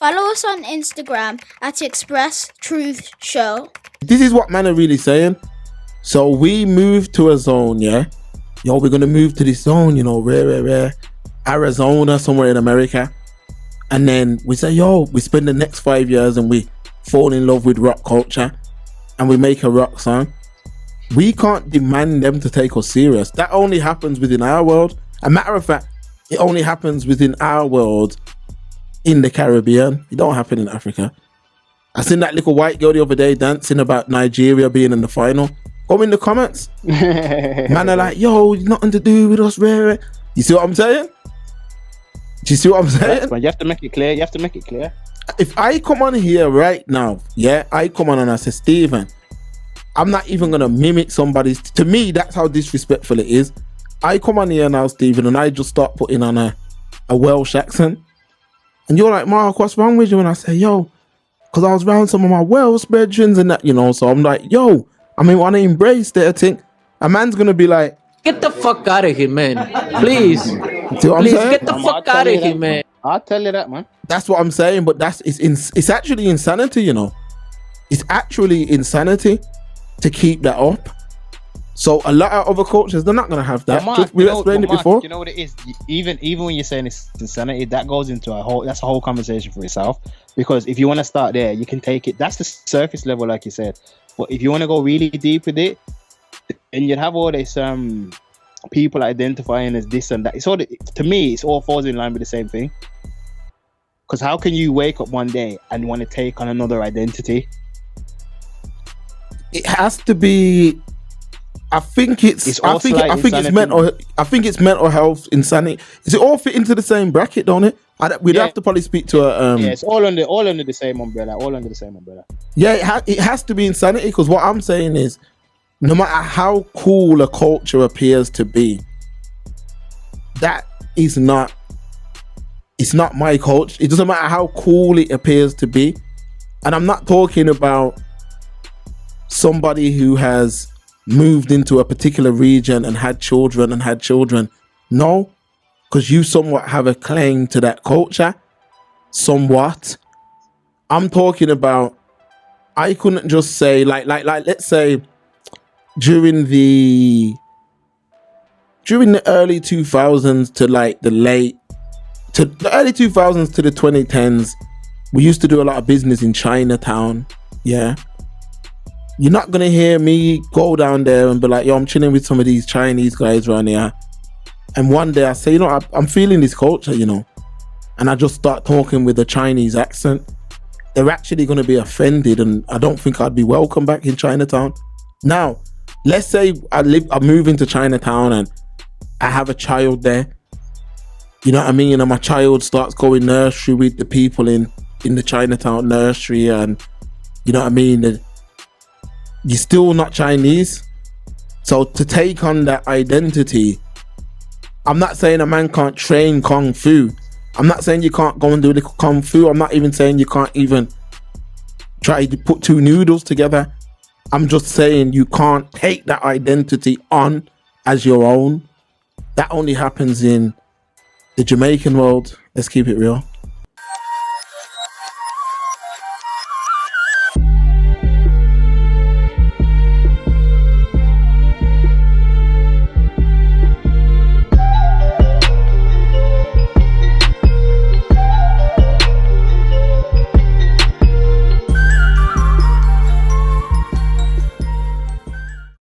Follow us on Instagram at Express Truth Show. This is what man are really saying. So we moved to a zone, yeah? Yo, we're going to move to this zone, you know, where Arizona, somewhere in America. And then we say, yo, we spend the next 5 years and we fall in love with rock culture and we make a rock song. We can't demand them to take us serious. That only happens within our world. A matter of fact, it only happens within our world in the Caribbean. It don't happen in Africa. I seen that little white girl the other day dancing about Nigeria being in the final. Go in the comments. Man are like, yo, nothing to do with us, rare. You see what I'm saying? Do you see what I'm saying? But you have to make it clear. You have to make it clear. If I come on here right now, yeah, I come on and I say, Stephen, I'm not even going to mimic somebody's. To me, that's how disrespectful it is. I come on here now, Stephen, and I just start putting on a Welsh accent. And you're like, Mark, what's wrong with you? And I say, yo, because I was around some of my Welsh brethren and that, you know. So I'm like, yo, I mean, want to embrace that thing. A man's going to be like, get the fuck out of here, man. Please. See what I'm Please saying? get the fuck out of here, man. I'll tell you that, man. That's what I'm saying, but it's actually insanity, you know. It's actually insanity to keep that up. So a lot of other cultures, they're not gonna have that. Mark, We explained it before. You know what it is? Even when you're saying it's insanity, that goes into that's a whole conversation for itself. Because if you want to start there, you can take it. That's the surface level, like you said. But if you want to go really deep with it, and you'd have all this people identifying as this and that. It's all, to me, it's all falls in line with the same thing. Because how can you wake up one day and want to take on another identity? It has to be. I think it's mental health, insanity. Does it all fit into the same bracket, don't it? We'd have to probably speak to a. Yeah, it's all under the same umbrella. All under the same umbrella. Yeah, it has to be insanity, because what I'm saying is, no matter how cool a culture appears to be, that is not. It's not my culture. It doesn't matter how cool it appears to be, and I'm not talking about somebody who has moved into a particular region and had children. No, because you somewhat have a claim to that culture. Somewhat. I'm talking about, I couldn't just say like let's say during the early 2000s to like the early 2000s to the 2010s, we used to do a lot of business in Chinatown. Yeah. You're not going to hear me go down there and be like, yo, I'm chilling with some of these Chinese guys around here. And one day I say, you know, I'm feeling this culture, you know. And I just start talking with a Chinese accent. They're actually going to be offended, and I don't think I'd be welcome back in Chinatown. Now, let's say I move into Chinatown and I have a child there. You know what I mean? And my child starts going nursery with the people in the Chinatown nursery, and you know what I mean? You're still not Chinese. So to take on that identity, I'm not saying a man can't train Kung Fu. I'm not saying you can't go and do a little Kung Fu. I'm not even saying you can't even try to put two noodles together. I'm just saying you can't take that identity on as your own. That only happens in the Jamaican world. Let's keep it real.